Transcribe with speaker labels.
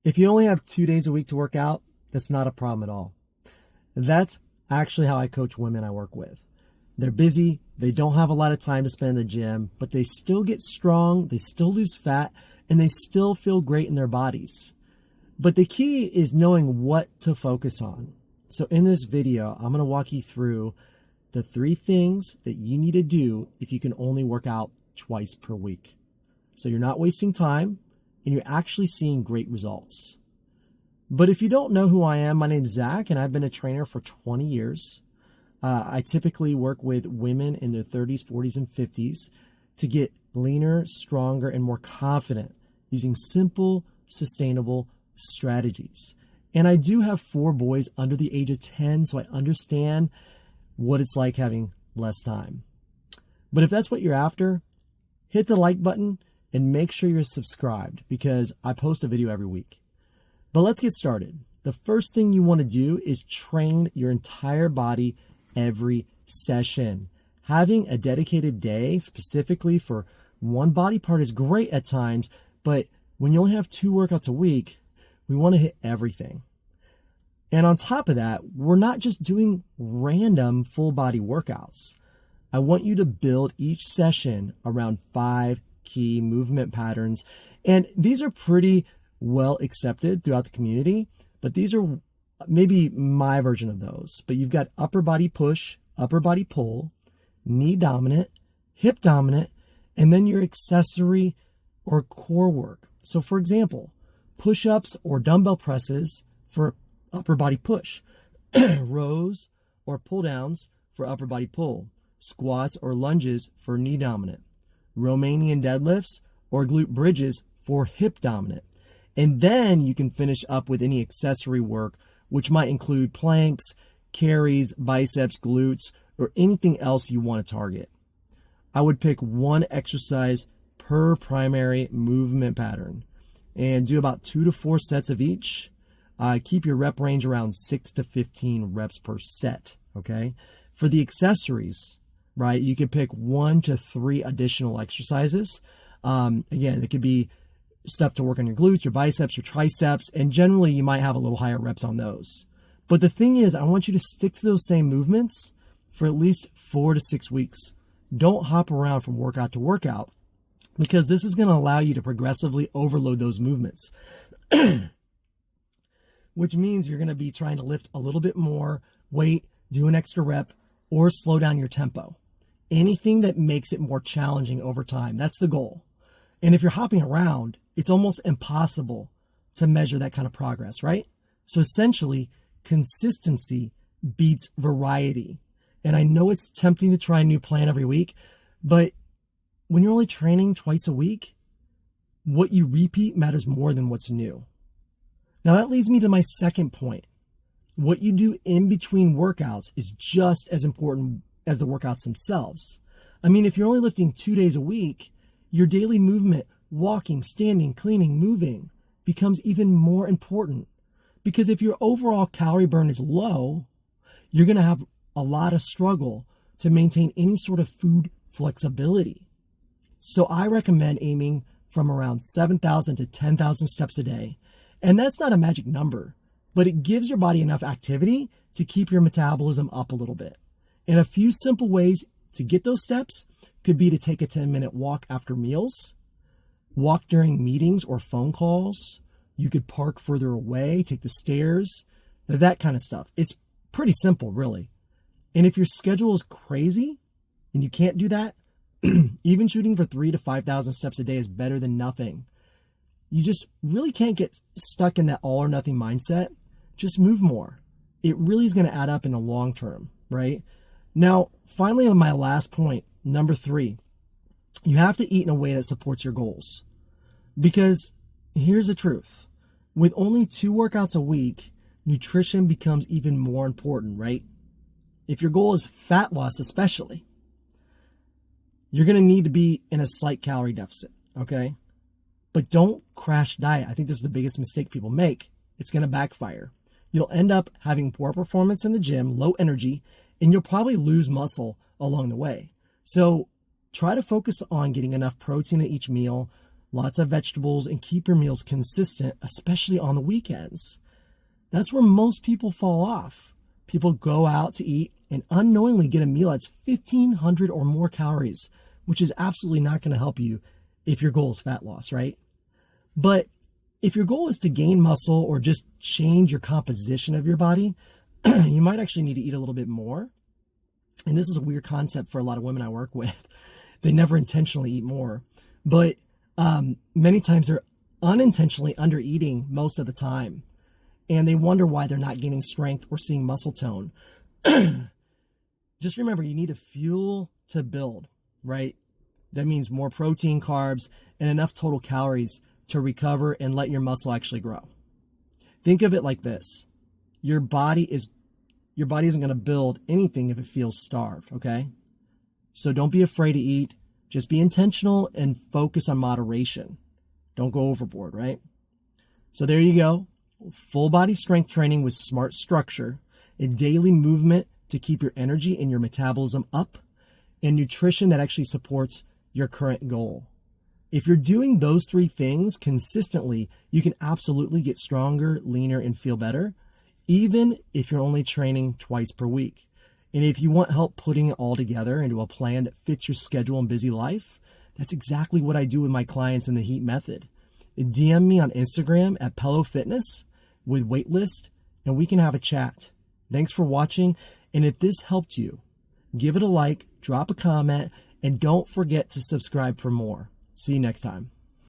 Speaker 1: If you only have 2 days a week to work out, that's not a problem at all. That's actually how I coach women I work with. They're busy, they don't have a lot of time to spend in the gym, but they still get strong, they still lose fat, and they still feel great in their bodies. But the key is knowing what to focus on. So in this video, I'm going to walk you through the 3 things that you need to do if you can only work out twice per week. So you're not wasting time and you're actually seeing great results. But if you don't know who I am, my name's Zach and I've been a trainer for 20 years. I typically work with women in their 30s, 40s, and 50s to get leaner, stronger, and more confident using simple, sustainable strategies. And I do have 4 boys under the age of 10, so I understand what it's like having less time. But if that's what you're after, hit the like button and make sure you're subscribed because I post a video every week. But let's get started. The first thing you want to do is train your entire body every session. Having a dedicated day specifically for one body part is great at times, but when you only have 2 workouts a week, we want to hit everything. And on top of that, we're not just doing random full body workouts. I want you to build each session around 5 key movement patterns. And these are pretty well accepted throughout the community, but these are maybe my version of those. But you've got upper body push, upper body pull, knee dominant, hip dominant, and then your accessory or core work. So for example, push-ups or dumbbell presses for upper body push, rows or pull downs for upper body pull, squats or lunges for knee dominant, Romanian deadlifts or glute bridges for hip dominant. And then you can finish up with any accessory work, which might include planks, carries, biceps, glutes, or anything else you want to target. I would pick 1 exercise per primary movement pattern and do about 2 to 4 sets of each. Keep your rep range around 6 to 15 reps per set, okay? For the accessories, right, you can pick 1 to 3 additional exercises. Again, it could be stuff to work on your glutes, your biceps, your triceps, and generally you might have a little higher reps on those. But the thing is, I want you to stick to those same movements for at least 4 to 6 weeks. Don't hop around from workout to workout because this is going to allow you to progressively overload those movements, which means you're going to be trying to lift a little bit more weight, do an extra rep, or slow down your tempo. Anything that makes it more challenging over time. That's the goal. And if you're hopping around, it's almost impossible to measure that kind of progress, right? So essentially, consistency beats variety. And I know it's tempting to try a new plan every week, but when you're only training twice a week, what you repeat matters more than what's new. Now that leads me to my second point. What you do in between workouts is just as important as the workouts themselves. I mean, if you're only lifting 2 days a week, your daily movement, walking, standing, cleaning, moving, becomes even more important. Because if your overall calorie burn is low, you're going to have a lot of struggle to maintain any sort of food flexibility. So I recommend aiming from around 7,000 to 10,000 steps a day. And that's not a magic number, but it gives your body enough activity to keep your metabolism up a little bit. And a few simple ways to get those steps could be to take a 10-minute walk after meals, walk during meetings or phone calls. You could park further away, take the stairs, that kind of stuff. It's pretty simple, really. And if your schedule is crazy and you can't do that, even shooting for 3,000 to 5,000 steps a day is better than nothing. You just really can't get stuck in that all or nothing mindset. Just move more. It really is going to add up in the long term, right? Now, finally, on my last point, number 3, you have to eat in a way that supports your goals. Because here's the truth. With only 2 workouts a week, nutrition becomes even more important, right? If your goal is fat loss especially, you're going to need to be in a slight calorie deficit, okay? But don't crash diet. I think this is the biggest mistake people make. It's going to backfire. You'll end up having poor performance in the gym, low energy, and you'll probably lose muscle along the way. So try to focus on getting enough protein at each meal, lots of vegetables, and keep your meals consistent, especially on the weekends. That's where most people fall off. People go out to eat and unknowingly get a meal that's 1,500 or more calories, which is absolutely not going to help you if your goal is fat loss, right? But if your goal is to gain muscle or just change your composition of your body, you might actually need to eat a little bit more. And this is a weird concept for a lot of women I work with. They never intentionally eat more, but many times they're unintentionally under eating most of the time. And they wonder why they're not gaining strength or seeing muscle tone. Just remember, you need to fuel to build, right? That means more protein, carbs, and enough total calories to recover and let your muscle actually grow. Think of it like this. Your body isn't going to build anything if it feels starved, okay? So don't be afraid to eat. Just be intentional and focus on moderation. Don't go overboard, right? So there you go. Full body strength training with smart structure, and daily movement to keep your energy and your metabolism up, and nutrition that actually supports your current goal. If you're doing those three things consistently, you can absolutely get stronger, leaner, and feel better, even if you're only training twice per week. And if you want help putting it all together into a plan that fits your schedule and busy life, that's exactly what I do with my clients in the HEAT method. DM me on Instagram at Pello Fitness with waitlist, and we can have a chat. Thanks for watching, and if this helped you, give it a like, drop a comment, and don't forget to subscribe for more. See you next time.